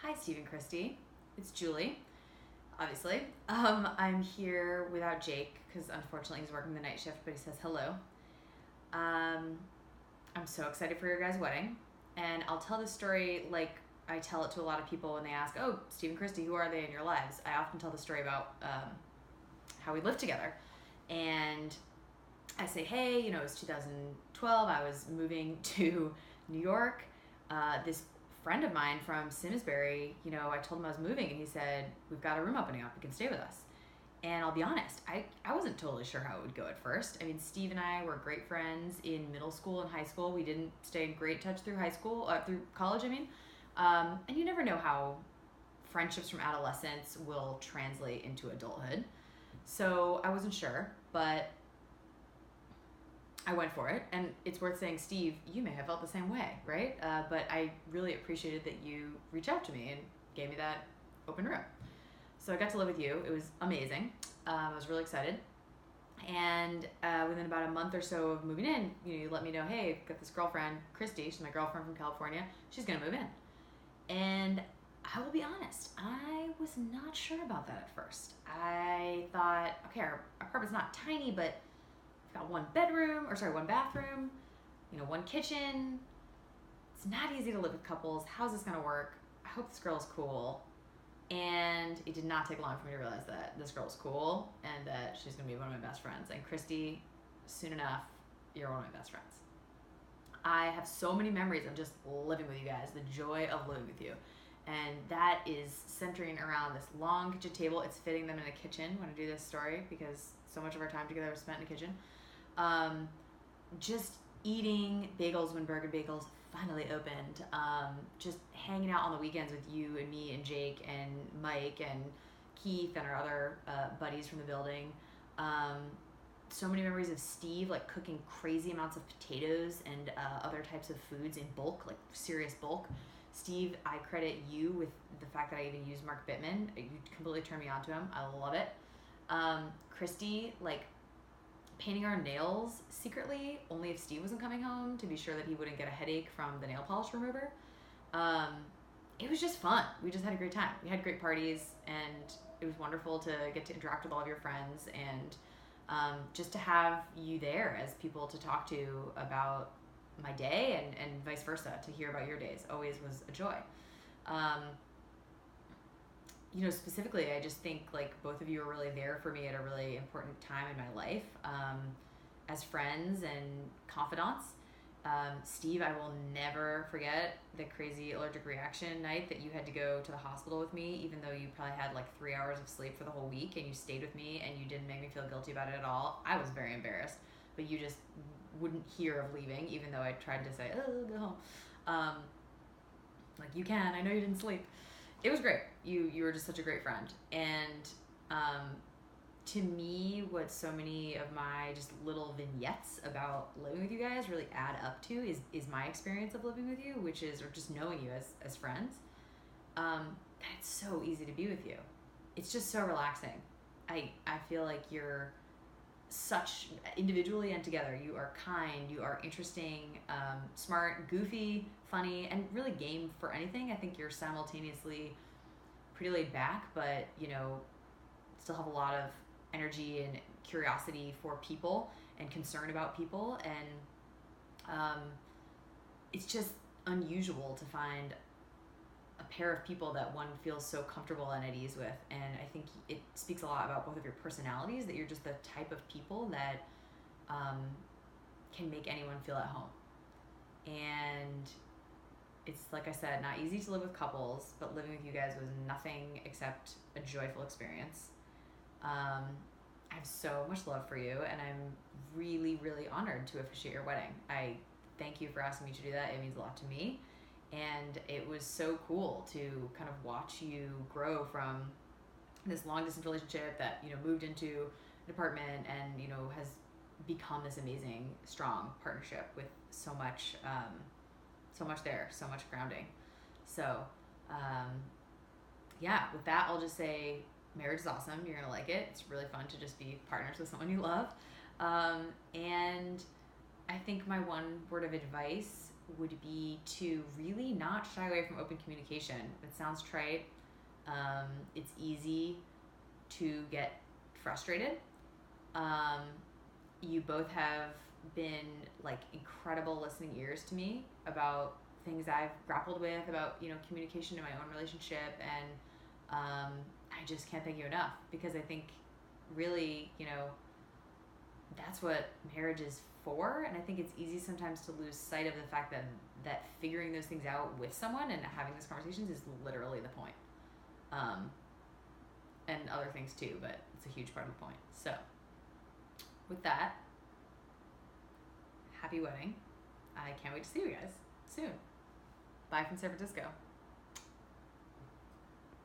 Hi, Steve and Christy. It's Julie, obviously. I'm here without Jake because unfortunately he's working the night shift, but he says hello. Um, I'm so excited for your guys' wedding, and I'll tell this story like I tell it to a lot of people when they ask, "Oh, Steve and Christy, who are they in your lives?" I often tell the story about how we lived together, and I say, "Hey, it was 2012. I was moving to New York. This friend of mine from Simsbury, I told him I was moving, and he said, we've got a room opening up. You can stay with us." And I'll be honest, I wasn't totally sure how it would go at first. I mean, Steve and I were great friends in middle school and high school. We didn't stay in great touch through through college, I mean. And you never know how friendships from adolescence will translate into adulthood. So I wasn't sure, but I went for it, and it's worth saying, Steve, you may have felt the same way, right? But I really appreciated that you reached out to me and gave me that open room. So I got to live with you. It was amazing. I was really excited. And within about a month or so of moving in, you let me know, hey, I've got this girlfriend, Christy. She's my girlfriend from California. She's going to move in. And I will be honest, I was not sure about that at first. I thought, okay, our apartment's not tiny, but got one bathroom, one kitchen. It's not easy to live with couples. How's this gonna work? I hope this girl is cool. And it did not take long for me to realize that this girl is cool and that she's gonna be one of my best friends. And Christy, soon enough, you're one of my best friends. I have so many memories of just living with you guys, the joy of living with you. And that is centering around this long kitchen table. It's fitting them in a kitchen when I do this story because so much of our time together was spent in a kitchen. Just eating bagels when Bergen Bagels finally opened. Just hanging out on the weekends with you and me and Jake and Mike and Keith and our other buddies from the building. So many memories of Steve like cooking crazy amounts of potatoes and other types of foods in bulk, like serious bulk. Steve, I credit you with the fact that I even used Mark Bittman. You completely turned me on to him. I love it. Christy, like painting our nails secretly, only if Steve wasn't coming home, to be sure that he wouldn't get a headache from the nail polish remover. It was just fun. We just had a great time. We had great parties, and it was wonderful to get to interact with all of your friends and just to have you there as people to talk to about my day and vice versa, to hear about your days always was a joy. Specifically, I just think like both of you are really there for me at a really important time in my life as friends and confidants. Steve, I will never forget the crazy allergic reaction night that you had to go to the hospital with me, even though you probably had like 3 hours of sleep for the whole week, and you stayed with me and you didn't make me feel guilty about it at all. I was very embarrassed, but you just wouldn't hear of leaving, even though I tried to say, oh, go home. Like, you can, I know you didn't sleep. It was great. You were just such a great friend. And to me, what so many of my just little vignettes about living with you guys really add up to is my experience of living with you, which is, or just knowing you as friends. That it's so easy to be with you. It's just so relaxing. I feel like you're such, individually and together, you are kind, you are interesting, smart, goofy, funny, and really game for anything. I think you're simultaneously pretty laid back, but still have a lot of energy and curiosity for people and concern about people, and it's just unusual to find a pair of people that one feels so comfortable and at ease with. And I think it speaks a lot about both of your personalities, that you're just the type of people that can make anyone feel at home. And it's, like I said, not easy to live with couples, but living with you guys was nothing except a joyful experience. I have so much love for you, and I'm really, really honored to officiate your wedding. I thank you for asking me to do that. It means a lot to me. And it was so cool to kind of watch you grow from this long distance relationship that, moved into an apartment and, has become this amazing, strong partnership with so much there, so much grounding. So, with that, I'll just say marriage is awesome. You're going to like it. It's really fun to just be partners with someone you love. And I think my one word of advice would be to really not shy away from open communication. It sounds trite. It's easy to get frustrated. You both have been like incredible listening ears to me about things I've grappled with, about, communication in my own relationship. And I just can't thank you enough, because I think really, that's what marriage is for. And I think it's easy sometimes to lose sight of the fact that figuring those things out with someone and having those conversations is literally the point. And other things too, but it's a huge part of the point. So with that, happy wedding. I can't wait to see you guys soon. Bye from San Francisco.